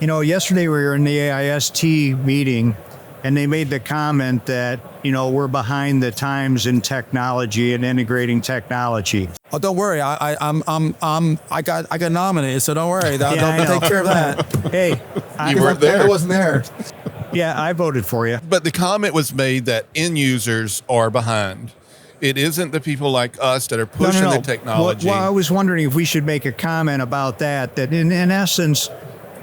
Yesterday we were in the AIST meeting, and they made the comment that, we're behind the times in technology and integrating technology. Oh, don't worry. I got nominated, so don't worry. They'll take care of that. Hey, You weren't there. I wasn't there. yeah, I voted for you. But the comment was made that end users are behind. It isn't the people like us that are pushing the technology. Well, I was wondering if we should make a comment about that in essence,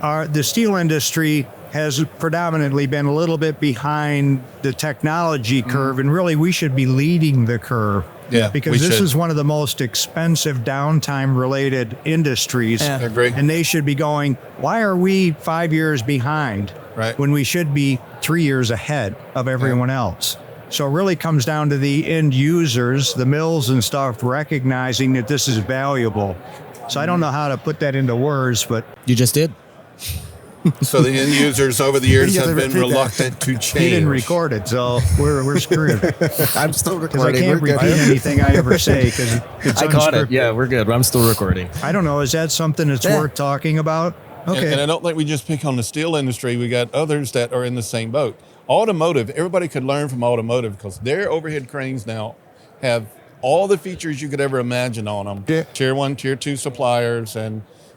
the steel industry has predominantly been a little bit behind the technology curve, and really we should be leading the curve. Yeah, because this is one of the most expensive downtime-related industries. Yeah. I agree. And they should be going, why are we 5 years behind when we should be 3 years ahead of everyone else? So it really comes down to the end users, the mills and stuff, recognizing that this is valuable. So I don't know how to put that into words, but... You just did. So the end users over the years have been reluctant to change. He didn't record it, so we're screwed. I'm still Because I recording. can't repeat anything I ever say because it's I caught it. unscripted. Yeah, we're good. I'm still recording. I don't know. Is that something that's worth talking about? Okay. And I don't think we just pick on the steel industry. We got others that are in the same boat. Automotive, everybody could learn from automotive because their overhead cranes now have all the features you could ever imagine on them. Yeah. Tier 1, Tier 2 suppliers.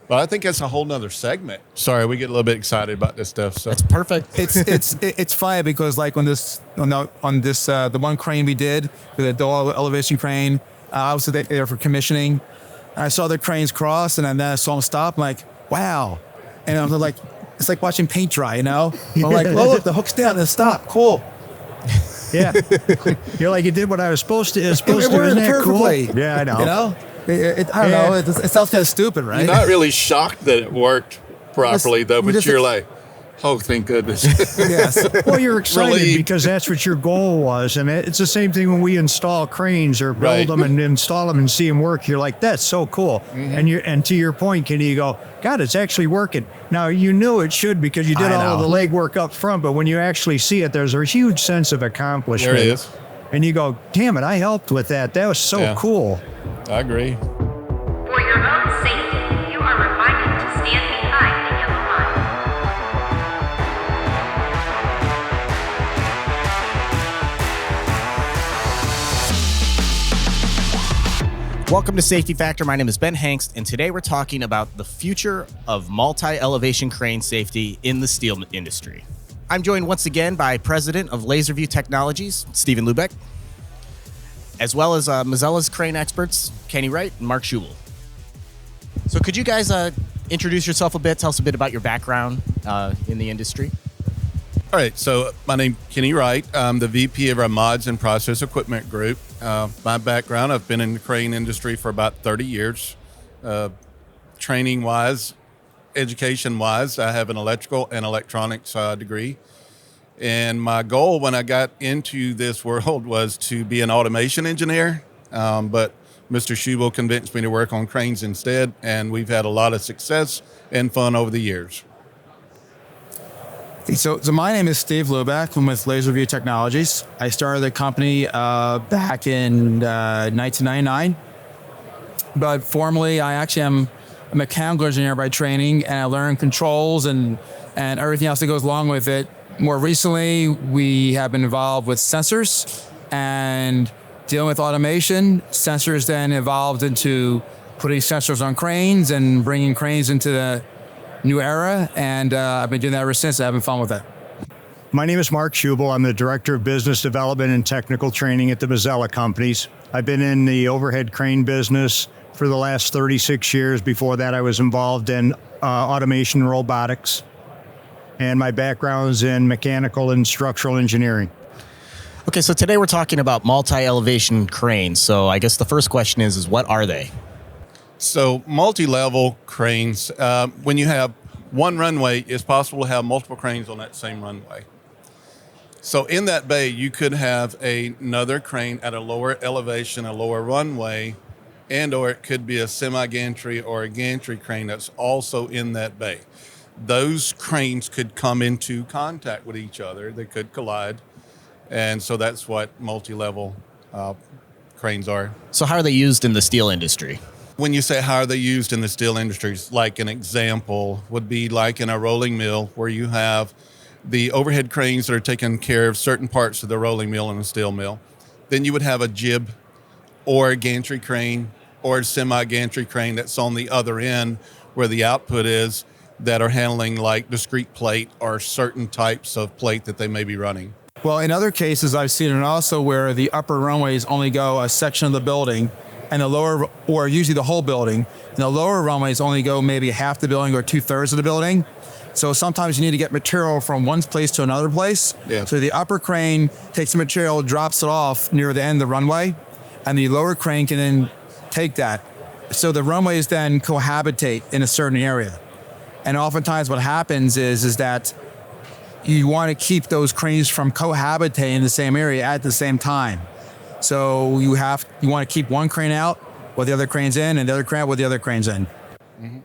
But I think that's a whole nother segment. Sorry, we get a little bit excited about this stuff. So That's perfect. It's funny because like on this the one crane we did, the dual elevation crane, I was there for commissioning. I saw the cranes cross, and then I saw them stop. I'm like, wow, and I was like, it's like watching paint dry, I'm like, oh look, the hook's down and stop, cool. Yeah. You're like, you did what I was supposed to. It's supposed to. worked Isn't that cool? perfectly. Yeah, I know. I don't know. It sounds kind of stupid, right? you're not really shocked that it worked properly, though, but you're like, oh, thank goodness. Yes. Well, you're excited Relieved. because that's what your goal was. And it's the same thing when we install cranes or build them and install them and see them work. You're like, that's so cool. Mm-hmm. And to your point, Kenny, you go, God, it's actually working. Now, you knew it should because you did all of the legwork up front. But when you actually see it, there's a huge sense of accomplishment. There it is. And you go, damn it, I helped with that. That was so cool. I agree. For your own safety, you are reminded to stand behind the yellow line. Welcome to Safety Factor. My name is Ben Hangst, and today we're talking about the future of multi-elevation crane safety in the steel industry. I'm joined once again by President of LaserView Technologies, Steven Lubeck, as well as Mazzella's crane experts, Kenny Wright and Mark Shubel. So could you guys introduce yourself a bit, tell us a bit about your background in the industry? All right, so my name's Kenny Wright. I'm the VP of our Mods and Process Equipment Group. My background, I've been in the crane industry for about 30 years. Training-wise, education-wise, I have an electrical and electronics degree. And my goal when I got into this world was to be an automation engineer, but Mr. Shubel convinced me to work on cranes instead, and we've had a lot of success and fun over the years. So my name is Steve Lubeck. I'm with LaserView Technologies. I started the company back in 1999. But formerly, I actually am a mechanical engineer by training, and I learned controls and everything else that goes along with it. More recently, we have been involved with sensors and dealing with automation. Sensors then evolved into putting sensors on cranes and bringing cranes into the new era, and I've been doing that ever since. I'm having fun with it. My name is Mark Shubel. I'm the Director of Business Development and Technical Training at the Mazzella companies. I've been in the overhead crane business for the last 36 years. Before that, I was involved in automation and robotics. And my background is in mechanical and structural engineering. Okay, so today we're talking about multi-elevation cranes. So I guess the first question is what are they? So multi-level cranes, when you have one runway, it's possible to have multiple cranes on that same runway. So in that bay, you could have another crane at a lower elevation, a lower runway, and or it could be a semi-gantry or a gantry crane that's also in that bay. Those cranes could come into contact with each other. They could collide. And so that's what multi-level cranes are. So how are they used in the steel industry? When you say how are they used in the steel industries, like an example would be like in a rolling mill where you have the overhead cranes that are taking care of certain parts of the rolling mill in a steel mill. Then you would have a jib or a gantry crane or a semi-gantry crane that's on the other end where the output is, that are handling like discrete plate or certain types of plate that they may be running. Well, in other cases, I've seen it also where the upper runways only go a section of the building, and the lower, or usually the whole building, and the lower runways only go maybe half the building or 2/3 of the building. So sometimes you need to get material from one place to another place. Yeah. So the upper crane takes the material, drops it off near the end of the runway, and the lower crane can then take that. So the runways then cohabitate in a certain area. And oftentimes what happens is that you want to keep those cranes from cohabitating in the same area at the same time. So you want to keep one crane out with the other cranes in, and the other crane out with the other cranes in. Mm-hmm.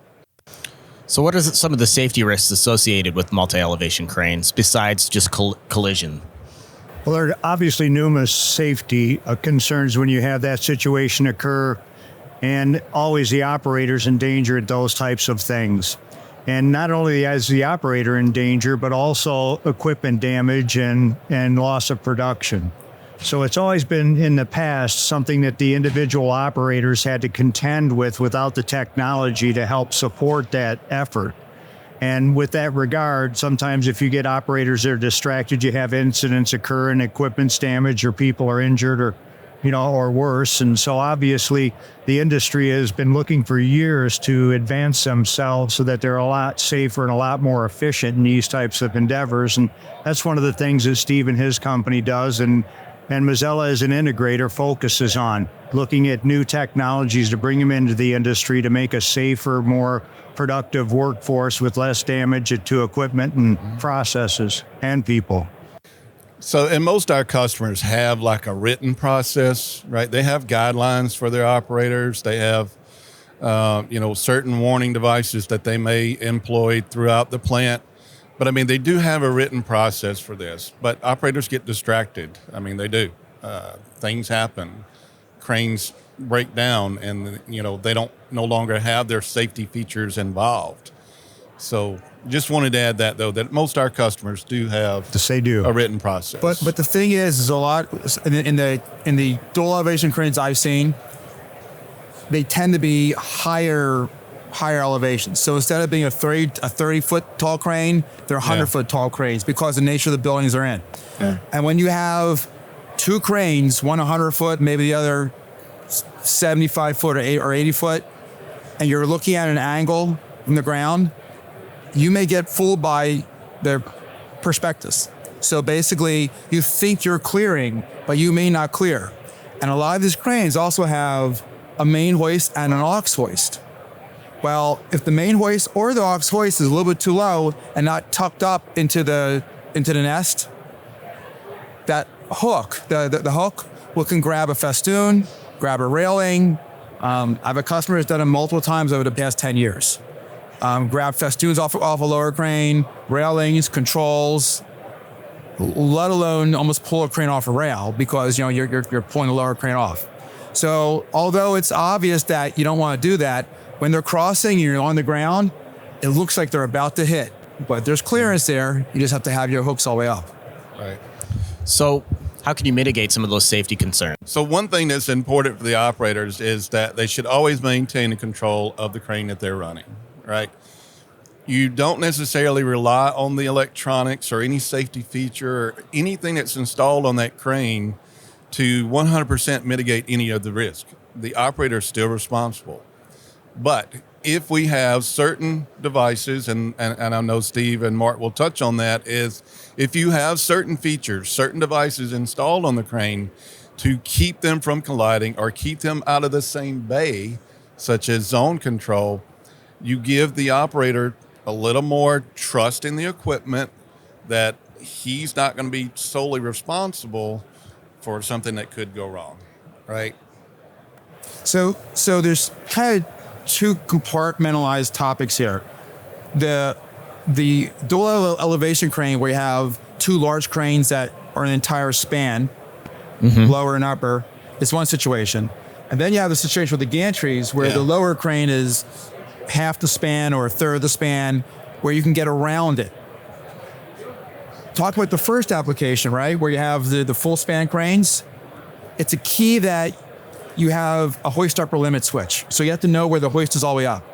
So what are some of the safety risks associated with multi-elevation cranes besides just collision? Well, there are obviously numerous safety concerns when you have that situation occur, and always the operator's in danger at those types of things. And not only is the operator in danger, but also equipment damage and loss of production. So it's always been in the past something that the individual operators had to contend with without the technology to help support that effort. And with that regard, sometimes if you get operators that are distracted, you have incidents occur and equipment's damaged or people are injured or worse. And so obviously the industry has been looking for years to advance themselves so that they're a lot safer and a lot more efficient in these types of endeavors. And that's one of the things that Steve and his company does. And Mazzella as an integrator focuses on looking at new technologies to bring them into the industry to make a safer, more productive workforce with less damage to equipment and processes and people. So, and most of our customers have like a written process, right? They have guidelines for their operators. They have, certain warning devices that they may employ throughout the plant. But I mean, they do have a written process for this, but operators get distracted. I mean, they do. Things happen. Cranes break down and, they don't no longer have their safety features involved. So just wanted to add that, though, that most of our customers do have a written process. But the thing is a lot in the dual elevation cranes I've seen, they tend to be higher elevations. So instead of being a 30-foot tall crane, they're 100-foot tall cranes because of the nature of the buildings they're in. Yeah. And when you have two cranes, one 100-foot, maybe the other 75-foot or 80-foot, and you're looking at an angle from the ground, you may get fooled by their prospectus. So basically, you think you're clearing, but you may not clear. And a lot of these cranes also have a main hoist and an aux hoist. Well, if the main hoist or the aux hoist is a little bit too low and not tucked up into the nest, that hook, the hook, can grab a festoon, grab a railing. I have a customer who's done it multiple times over the past 10 years. Grab festoons off a lower crane, railings, controls, let alone almost pull a crane off a rail because you're pulling the lower crane off. So although it's obvious that you don't want to do that, when they're crossing and you're on the ground, it looks like they're about to hit. But there's clearance there. You just have to have your hooks all the way up. Right. So how can you mitigate some of those safety concerns? So one thing that's important for the operators is that they should always maintain the control of the crane that they're running, right? You don't necessarily rely on the electronics or any safety feature or anything that's installed on that crane to 100% mitigate any of the risk. The operator is still responsible. But if we have certain devices, and I know Steve and Mark will touch on that, is if you have certain features, certain devices installed on the crane to keep them from colliding or keep them out of the same bay, such as zone control, you give the operator a little more trust in the equipment that he's not going to be solely responsible for something that could go wrong, right? So there's kind of two compartmentalized topics here. The dual elevation crane, where you have two large cranes that are an entire span, lower and upper, is one situation. And then you have the situation with the gantries where the lower crane is half the span or a third of the span, where you can get around it. Talk about the first application, right? Where you have the full span cranes. It's a key that you have a hoist upper limit switch. So you have to know where the hoist is all the way up.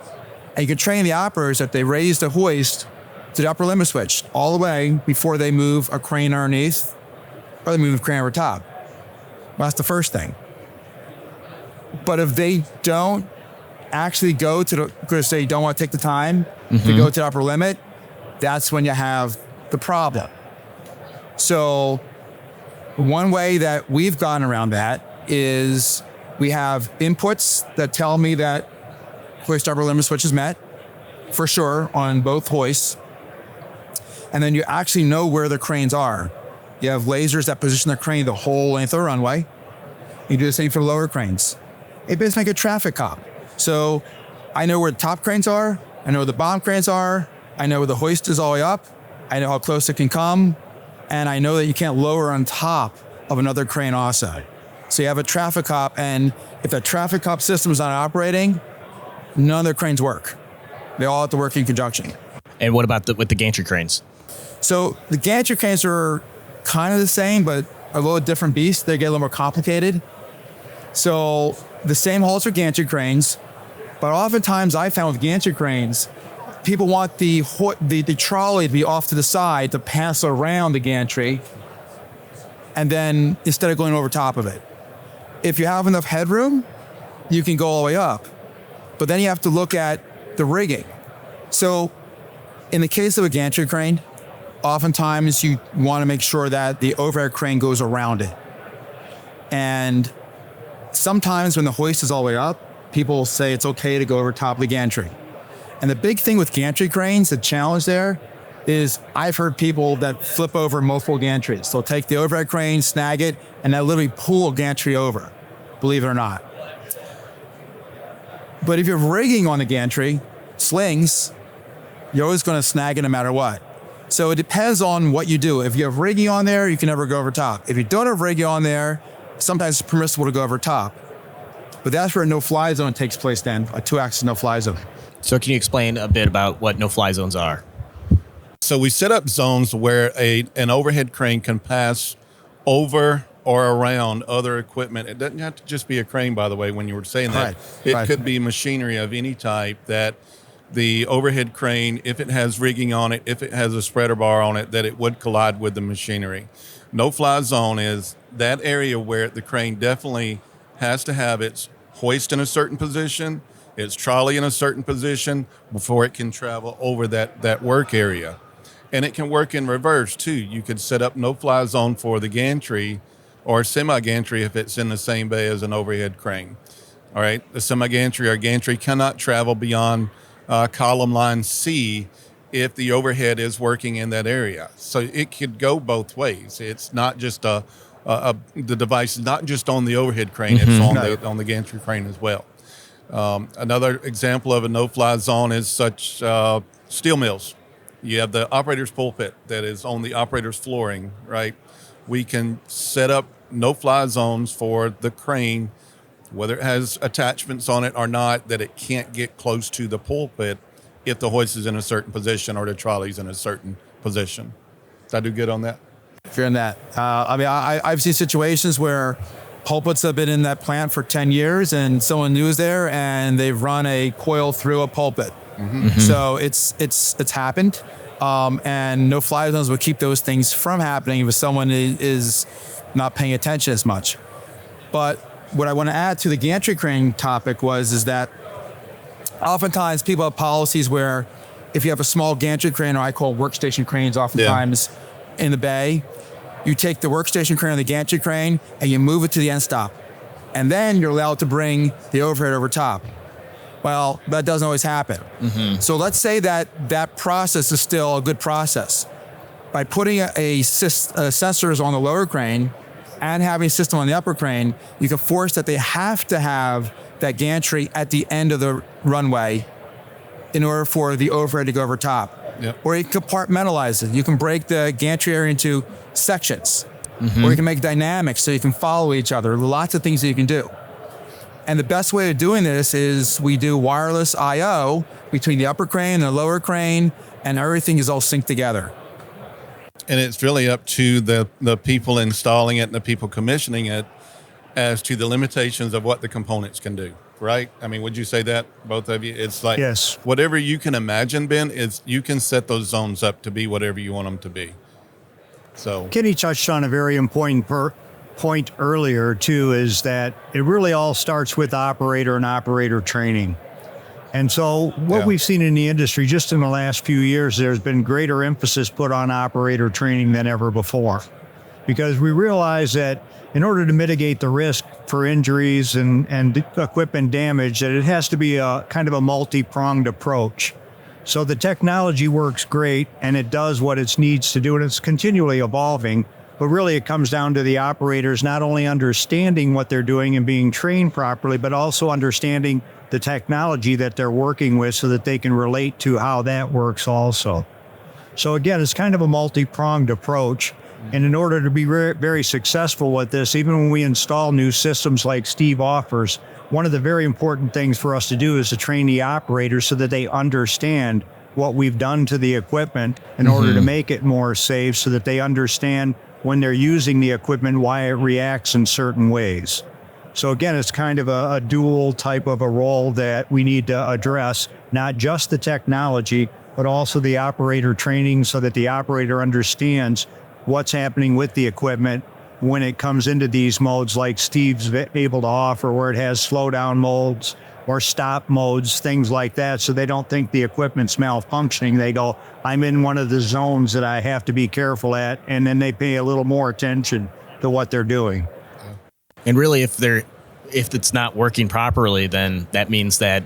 And you can train the operators that they raise the hoist to the upper limit switch all the way before they move a crane underneath or they move a crane over top. Well, that's the first thing. But if they don't actually go to because they don't want to take the time to go to the upper limit, that's when you have the problem. So one way that we've gone around that is we have inputs that tell me that hoist upper limit switch is met, for sure, on both hoists. And then you actually know where the cranes are. You have lasers that position the crane the whole length of the runway. You do the same for lower cranes. It basically like a traffic cop. So I know where the top cranes are. I know where the bottom cranes are. I know where the hoist is all the way up. I know how close it can come. And I know that you can't lower on top of another crane also. So you have a traffic cop, and if the traffic cop system is not operating, none of the cranes work. They all have to work in conjunction. And what about with the gantry cranes? So the gantry cranes are kind of the same, but a little different beast. They get a little more complicated. So the same holds for gantry cranes, but oftentimes I found with gantry cranes, people want the trolley to be off to the side to pass around the gantry, and then instead of going over top of it. If you have enough headroom, you can go all the way up, but then you have to look at the rigging. So in the case of a gantry crane, oftentimes you want to make sure that the overhead crane goes around it. And sometimes when the hoist is all the way up, people will say it's okay to go over top of the gantry. And the big thing with gantry cranes, the challenge there is I've heard people that flip over multiple gantries. They'll take the overhead crane, snag it, and they'll literally pull a gantry over, believe it or not. But if you have rigging on the gantry, slings, you're always going to snag it no matter what. So it depends on what you do. If you have rigging on there, you can never go over top. If you don't have rigging on there, sometimes it's permissible to go over top. But that's where a no-fly zone takes place then, a two-axis no-fly zone. So can you explain a bit about what no-fly zones are? So we set up zones where an overhead crane can pass over or around other equipment. It doesn't have to just be a crane, by the way, when you were saying that. It could be machinery of any type that the overhead crane, if it has rigging on it, if it has a spreader bar on it, that it would collide with the machinery. No-fly zone is that area where the crane definitely has to have its hoist in a certain position, its trolley in a certain position before it can travel over that work area. And it can work in reverse too. You could set up no-fly zone for the gantry or semi-gantry if it's in the same bay as an overhead crane. All right, the semi-gantry or gantry cannot travel beyond column line C if the overhead is working in that area. So it could go both ways. It's not just the device is not just on the overhead crane, it's on the gantry crane as well. Another example of a no-fly zone is such steel mills. You have the operator's pulpit that is on the operator's flooring, right? We can set up no-fly zones for the crane, whether it has attachments on it or not, that it can't get close to the pulpit if the hoist is in a certain position or the trolley's in a certain position. Did I do good on that? If you're in that. I've seen situations where pulpits have been in that plant for 10 years and someone new is there and they've run a coil through a pulpit. So it's happened. And no-fly zones will keep those things from happening if someone is not paying attention as much. But what I want to add to the gantry crane topic is that oftentimes people have policies where if you have a small gantry crane, or I call workstation cranes oftentimes in the bay, you take the workstation crane or the gantry crane and you move it to the end stop. And then you're allowed to bring the overhead over top. Well, that doesn't always happen. So let's say that process is still a good process. By putting sensors on the lower crane and having a system on the upper crane, you can force that they have to have that gantry at the end of the runway in order for the overhead to go over top. Or you can compartmentalize it. You can break the gantry area into sections. Or you can make dynamics so you can follow each other. Lots of things that you can do. And the best way of doing this is we do wireless I/O between the upper crane and the lower crane, and everything is all synced together. And it's really up to the people installing it and the people commissioning it as to the limitations of what the components can do, right? I mean, would you say that, both of you? It's like, Yes. whatever you can imagine, Ben, is you can set those zones up to be whatever you want them to be. So Kenny touched on a very important point earlier, too, is that it really all starts with operator and operator training. And so what we've seen in the industry just in the last few years, there's been greater emphasis put on operator training than ever before, because we realize that in order to mitigate the risk for injuries and equipment damage, that it has to be a kind of a multi-pronged approach. So the technology works great and it does what it needs to do, and it's continually evolving. But really it comes down to the operators not only understanding what they're doing and being trained properly, but also understanding the technology that they're working with so that they can relate to how that works also. So again, it's kind of a multi-pronged approach. And in order to be very successful with this, even when we install new systems like Steve offers, one of the very important things for us to do is to train the operators so that they understand what we've done to the equipment in order to make it more safe, so that they understand when they're using the equipment why it reacts in certain ways. So again, it's kind of a dual type of a role that we need to address, not just the technology, but also the operator training, so that the operator understands what's happening with the equipment when it comes into these modes like Steve's able to offer, where it has slow down modes or stop modes, things like that. So they don't think the equipment's malfunctioning. They go, I'm in one of the zones that I have to be careful at. And then they pay a little more attention to what they're doing. And really, if it's not working properly, then that means that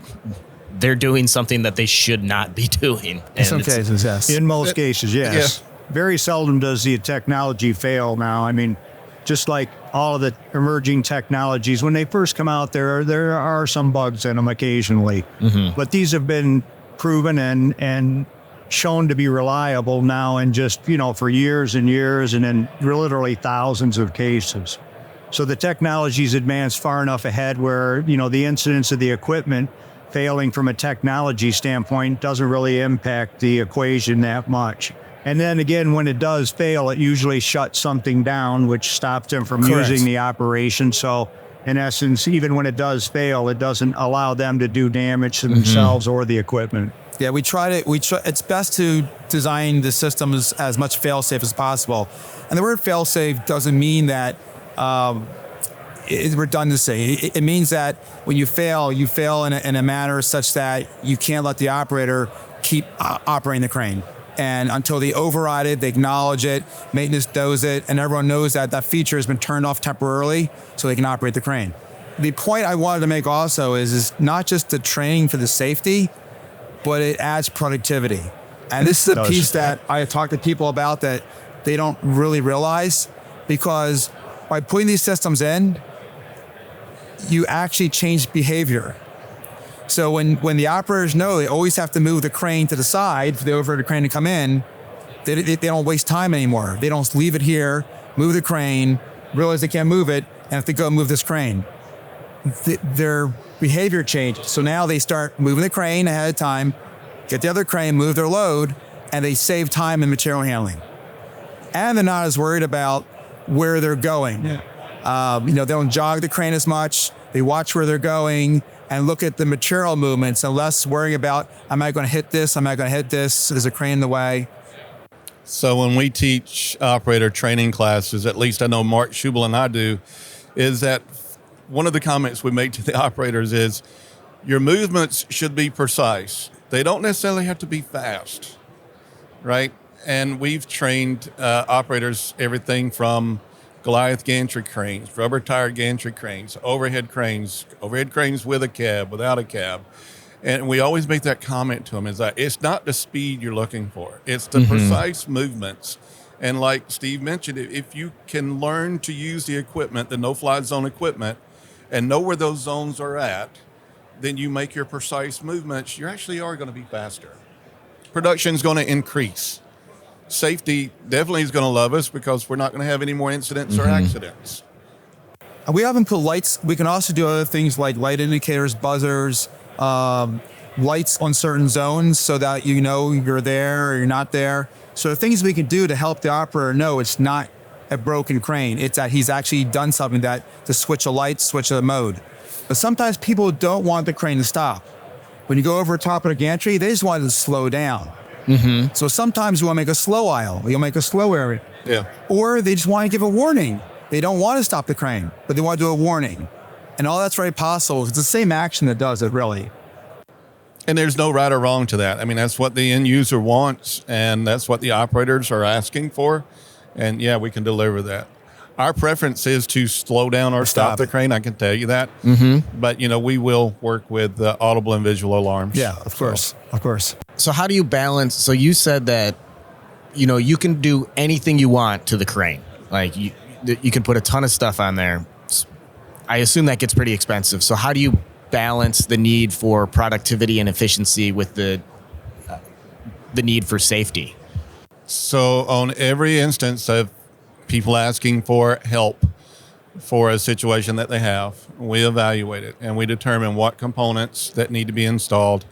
they're doing something that they should not be doing. In some cases, yes. In most cases, yes. Very seldom does the technology fail now. I mean, just like all of the emerging technologies, when they first come out, there are some bugs in them occasionally. But these have been proven and shown to be reliable now, and just, for years and years, and in literally thousands of cases. So the technology's advanced far enough ahead where, the incidence of the equipment failing from a technology standpoint doesn't really impact the equation that much. And then again, when it does fail, it usually shuts something down, which stops them from using the operation. So in essence, even when it does fail, it doesn't allow them to do damage to themselves or the equipment. Yeah, it's best to design the system as much fail-safe as possible. And the word fail-safe doesn't mean that it's redundancy. It means that when you fail in a manner such that you can't let the operator keep operating the crane. And until they override it, they acknowledge it, maintenance knows it, and everyone knows that that feature has been turned off temporarily so they can operate the crane. The point I wanted to make also is not just the training for the safety, but it adds productivity. And this is a piece that I talk to people about that they don't really realize, because by putting these systems in, you actually change behavior. So when the operators know they always have to move the crane to the side for the overhead crane to come in, they don't waste time anymore. They don't leave it here, move the crane, realize they can't move it, and have to go move this crane. Their behavior changed. So now they start moving the crane ahead of time, get the other crane, move their load, and they save time in material handling. And they're not as worried about where they're going. They don't jog the crane as much. They watch where they're going and look at the material movements, and less worrying about, am I going to hit this? Am I going to hit this? Is a crane in the way? So when we teach operator training classes, at least I know Mark Shubel and I do, is that one of the comments we make to the operators is your movements should be precise. They don't necessarily have to be fast, right? And we've trained operators everything from Goliath gantry cranes, rubber tire gantry cranes, overhead cranes with a cab, without a cab. And we always make that comment to them, is that it's not the speed you're looking for. It's the precise movements. And like Steve mentioned, if you can learn to use the equipment, the no-fly zone equipment, and know where those zones are at, then you make your precise movements, you actually are going to be faster. Production's going to increase. Safety definitely is going to love us, because we're not going to have any more incidents or accidents. We often put lights. We can also do other things like light indicators, buzzers, lights on certain zones so that you know you're there or you're not there. So the things we can do to help the operator know it's not a broken crane. It's that he's actually done something to switch a light, switch a mode. But sometimes people don't want the crane to stop. When you go over the top of the gantry, they just want it to slow down. Mm-hmm. So sometimes you want to make a slow aisle. You'll make a slow area. Yeah. Or they just want to give a warning. They don't want to stop the crane, but they want to do a warning. And all that's very possible. It's the same action that does it, really. And there's no right or wrong to that. I mean, that's what the end user wants, and that's what the operators are asking for. And yeah, we can deliver that. Our preference is to slow down or stop the crane. I can tell you that. Mm-hmm. But, we will work with audible and visual alarms. Yeah, of course. Of course. So how do you balance? So you said that, you can do anything you want to the crane. Like you can put a ton of stuff on there. I assume that gets pretty expensive. So how do you balance the need for productivity and efficiency with the need for safety? So on every instance of people asking for help for a situation that they have, we evaluate it and we determine what components that need to be installed.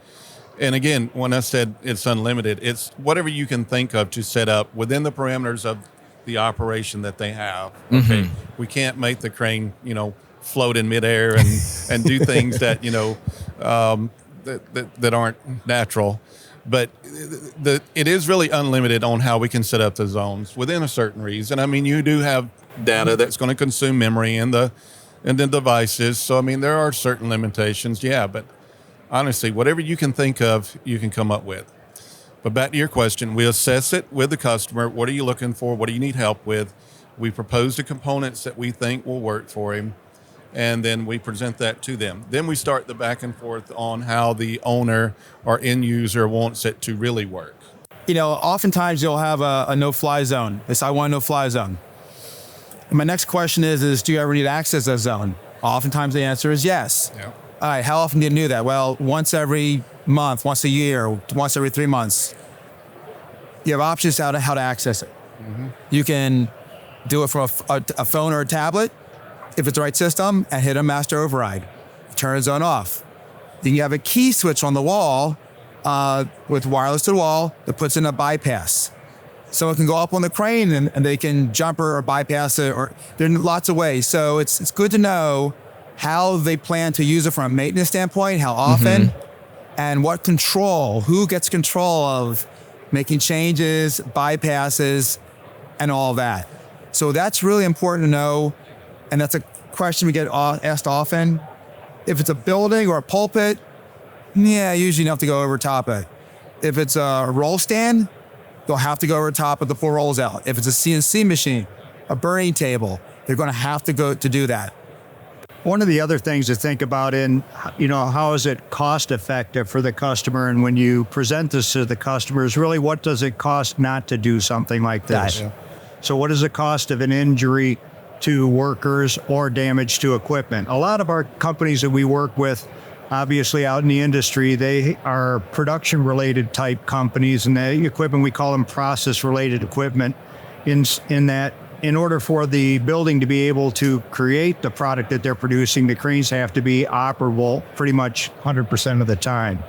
And again, when I said it's unlimited, it's whatever you can think of to set up within the parameters of the operation that they have. Okay, mm-hmm. We can't make the crane, float in midair and do things that that aren't natural. But it is really unlimited on how we can set up the zones within a certain reason. I mean, you do have data that's going to consume memory in the devices. So, I mean, there are certain limitations, yeah. But honestly, whatever you can think of, you can come up with. But back to your question, we assess it with the customer. What are you looking for? What do you need help with? We propose the components that we think will work for him. And then we present that to them. Then we start the back and forth on how the owner or end user wants it to really work. Oftentimes you'll have a no-fly zone. I want a no-fly zone. And my next question is do you ever need to access that zone? Oftentimes the answer is yes. Yeah. All right, how often do you do that? Well, once every month, once a year, once every 3 months. You have options how to access it. Mm-hmm. You can do it from a phone or a tablet, if it's the right system, and hit a master override. Turn the zone off. Then you have a key switch on the wall with wireless to the wall that puts in a bypass. Someone can go up on the crane and they can jump or bypass it, or there are lots of ways. So it's good to know how they plan to use it from a maintenance standpoint, how often, and what control, who gets control of making changes, bypasses, and all that. So that's really important to know. And that's a question we get asked often. If it's a building or a pulpit, usually you have to go over top of it. If it's a roll stand, they'll have to go over top of the pull rolls out. If it's a CNC machine, a burning table, they're going to have to go to do that. One of the other things to think about how is it cost effective for the customer? And when you present this to the customers, really what does it cost not to do something like this? Yeah. So what is the cost of an injury to workers or damage to equipment? A lot of our companies that we work with, obviously out in the industry, they are production related type companies, and the equipment, we call them process related equipment, in that in order for the building to be able to create the product that they're producing, the cranes have to be operable pretty much 100% of the time.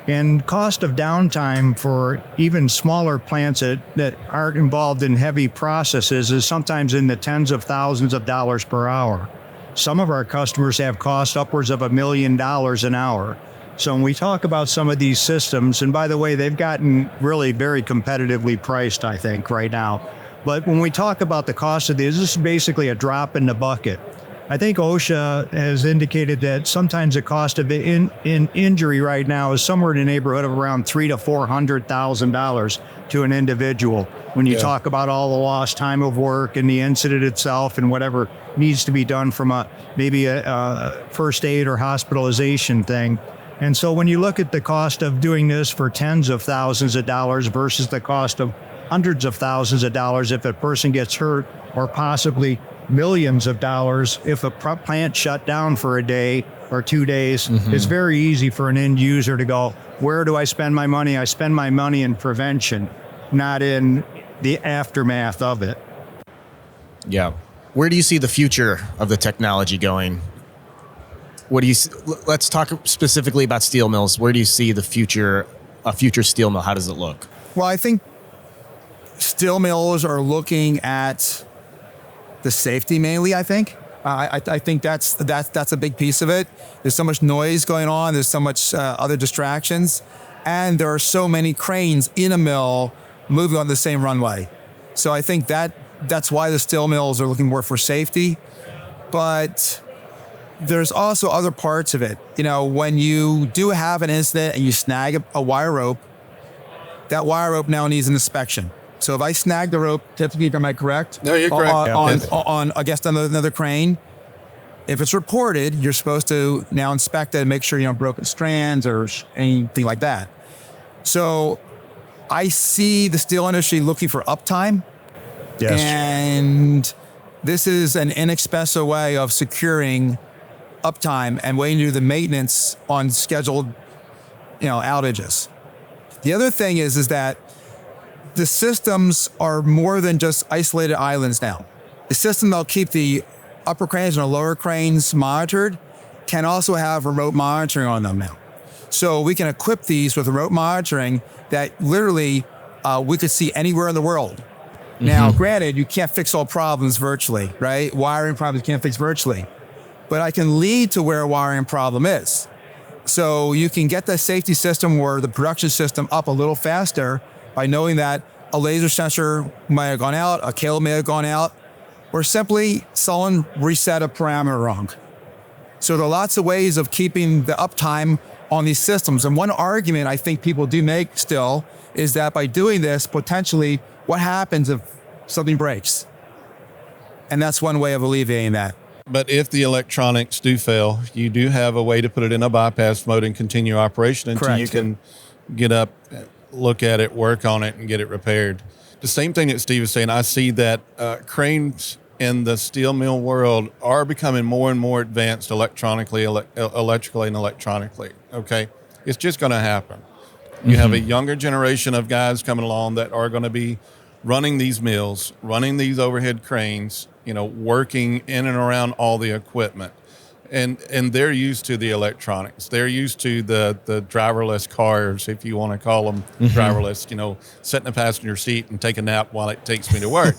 And cost of downtime for even smaller plants that aren't involved in heavy processes is sometimes in the tens of thousands of dollars per hour. Some of our customers have cost upwards of $1 million an hour. So when we talk about some of these systems, and by the way, they've gotten really very competitively priced, I think, right now. But when we talk about the cost of these, this is basically a drop in the bucket. I think OSHA has indicated that sometimes the cost of in injury right now is somewhere in the neighborhood of around $300,000 to $400,000 to an individual. When you talk about all the lost time of work and the incident itself and whatever needs to be done from maybe a first aid or hospitalization thing. And so when you look at the cost of doing this for tens of thousands of dollars versus the cost of hundreds of thousands of dollars if a person gets hurt, or possibly millions of dollars if a plant shut down for a day or 2 days, it's very easy for an end user to go, where do I spend my money? I spend my money in prevention, not in the aftermath of it. Yeah. Where do you see the future of the technology going? What do you? Let's talk specifically about steel mills. Where do you see the future? A future steel mill. How does it look? Well, I think steel mills are looking at the safety mainly. I think. I think that's a big piece of it. There's so much noise going on. There's so much other distractions, and there are so many cranes in a mill moving on the same runway. So I think that's why the steel mills are looking more for safety. But there's also other parts of it. You know, when you do have an incident and you snag a wire rope, that wire rope now needs an inspection. So if I snag the rope, typically, am I correct? No, you're correct. On against another crane, if it's reported, you're supposed to now inspect it and make sure you don't broken strands or anything like that. So I see the steel industry looking for uptime. Yes. And this is an inexpensive way of securing uptime and waiting to do the maintenance on scheduled, outages. The other thing is that the systems are more than just isolated islands now. The system that'll keep the upper cranes and the lower cranes monitored can also have remote monitoring on them now. So we can equip these with remote monitoring that literally we could see anywhere in the world. Now, granted, you can't fix all problems virtually, right? Wiring problems you can't fix virtually. But I can lead to where a wiring problem is. So you can get the safety system or the production system up a little faster by knowing that a laser sensor might have gone out, a cable may have gone out, or simply someone reset a parameter wrong. So there are lots of ways of keeping the uptime on these systems. And one argument I think people do make still is that by doing this, potentially, what happens if something breaks? And that's one way of alleviating that. But if the electronics do fail, you do have a way to put it in a bypass mode and continue operation until Correct. you can get up, look at it, work on it, and get it repaired. The same thing that Steve was saying, I see that cranes in the steel mill world are becoming more and more advanced electrically and electronically, okay? It's just going to happen. You have a younger generation of guys coming along that are going to be running these mills, running these overhead cranes, working in and around all the equipment. And they're used to the electronics. They're used to the driverless cars, if you want to call them driverless, sit in the passenger seat and take a nap while it takes me to work,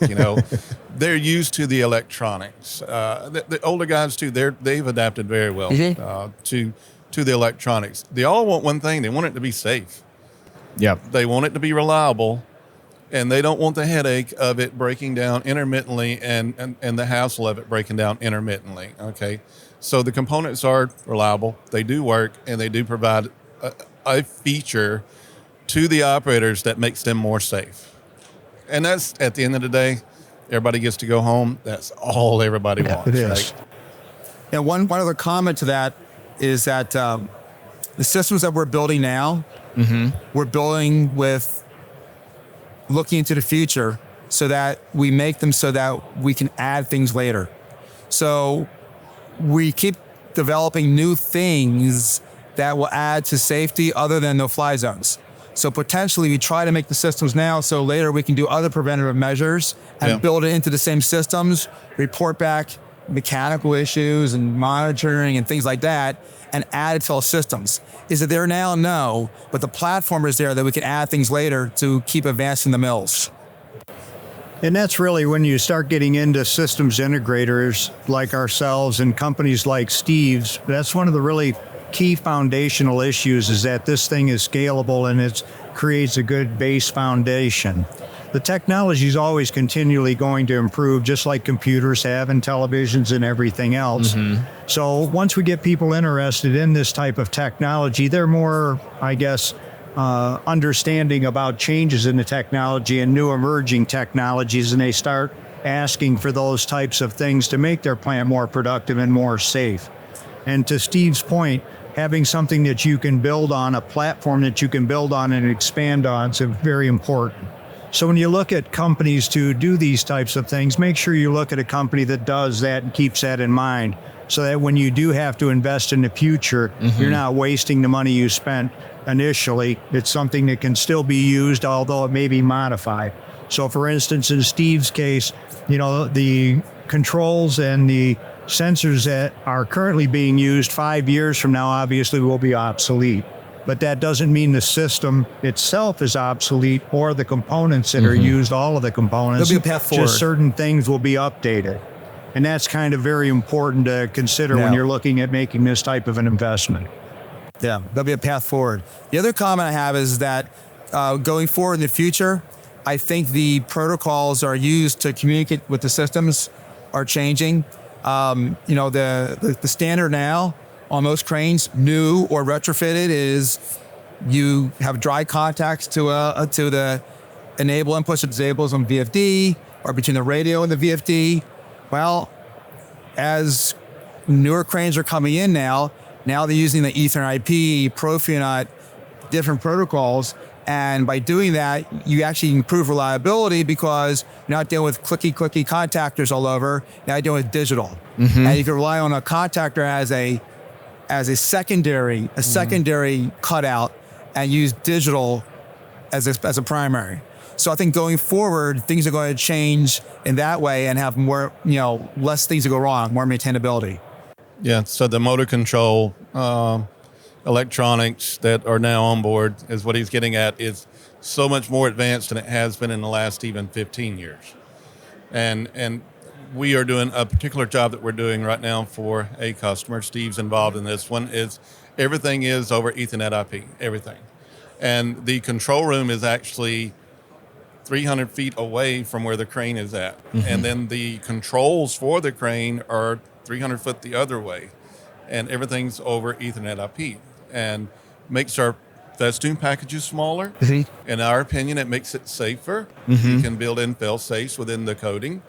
They're used to the electronics. The older guys, too, they've adapted very well to the electronics. They all want one thing. They want it to be safe. Yep. They want it to be reliable, and they don't want the headache of it breaking down intermittently and the hassle of it breaking down intermittently, okay? So the components are reliable, they do work, and they do provide a feature to the operators that makes them more safe. And that's, at the end of the day, everybody gets to go home. That's all everybody wants. It is. Right? And one other comment to that is that the systems that we're building now, we're building with looking into the future so that we make them so that we can add things later. So we keep developing new things that will add to safety other than no-fly zones. So potentially we try to make the systems now so later we can do other preventative measures and build it into the same systems, report back mechanical issues and monitoring and things like that, and add it to all systems. Is it there now? No, but the platform is there that we can add things later to keep advancing the mills. And that's really when you start getting into systems integrators like ourselves and companies like Steve's. That's one of the really key foundational issues, is that this thing is scalable and it creates a good base foundation. The technology is always continually going to improve, just like computers have and televisions and everything else. So once we get people interested in this type of technology, they're more, I guess, understanding about changes in the technology and new emerging technologies, and they start asking for those types of things to make their plant more productive and more safe. And to Steve's point, having something that you can build on, a platform that you can build on and expand on, is very important. So when you look at companies to do these types of things, make sure you look at a company that does that and keeps that in mind, so that when you do have to invest in the future, you're not wasting the money you spent initially. It's something that can still be used, although it may be modified. So for instance, in Steve's case, the controls and the sensors that are currently being used 5 years from now obviously will be obsolete. But that doesn't mean the system itself is obsolete or the components that are used, all of the components. There'll be a path forward. Just certain things will be updated. And that's kind of very important to consider when you're looking at making this type of an investment. Yeah, there'll be a path forward. The other comment I have is that going forward in the future, I think the protocols are used to communicate with the systems are changing. The standard now on most cranes, new or retrofitted, is you have dry contacts to the enable inputs or disables on VFD or between the radio and the VFD. Well, as newer cranes are coming in now they're using the Ethernet IP, Profinet, different protocols. And by doing that, you actually improve reliability because you're not dealing with clicky contactors all over. Now you're dealing with digital. And you can rely on a contactor as a secondary cutout and use digital as a primary. So I think going forward, things are going to change in that way and have more, less things to go wrong, more maintainability. Yeah, so the motor control electronics that are now on board is what he's getting at is so much more advanced than it has been in the last even 15 years. And we are doing a particular job that we're doing right now for a customer. Steve's involved in this one. Is everything is over Ethernet IP, everything. And the control room is actually 300 feet away from where the crane is at. And then the controls for the crane are 300 foot the other way. And everything's over Ethernet IP. And makes our festoon packages smaller. In our opinion, it makes it safer. You can build in fail-safes within the coding.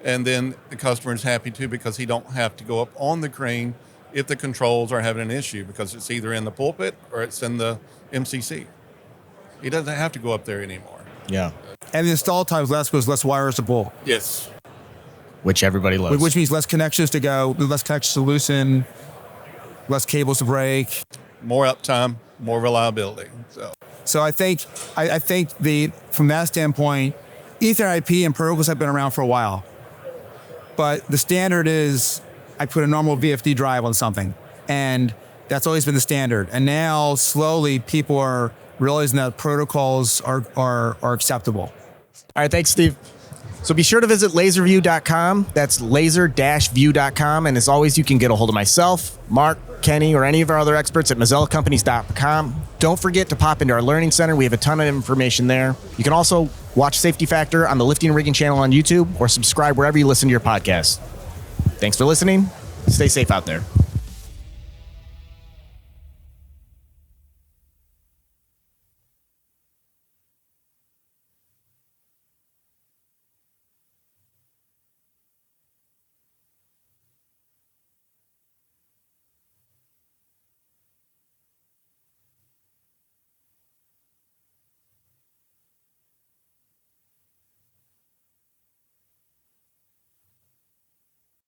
And then the customer is happy too because he don't have to go up on the crane if the controls are having an issue because it's either in the pulpit or it's in the MCC. He doesn't have to go up there anymore. Yeah. And the install time is less because less wires to pull. Yes. Which everybody loves. Which means less connections to go, less connections to loosen, less cables to break. More uptime, more reliability. So I think from that standpoint, Ethernet IP and protocols have been around for a while. But the standard is I put a normal VFD drive on something. And that's always been the standard. And now slowly people are realizing that protocols are acceptable. All right, thanks, Steve. So be sure to visit laserview.com. That's laser-view.com. And as always, you can get a hold of myself, Mark, Kenny, or any of our other experts at MazzellaCompanies.com. Don't forget to pop into our Learning Center. We have a ton of information there. You can also watch Safety Factor on the Lifting and Rigging channel on YouTube or subscribe wherever you listen to your podcasts. Thanks for listening. Stay safe out there.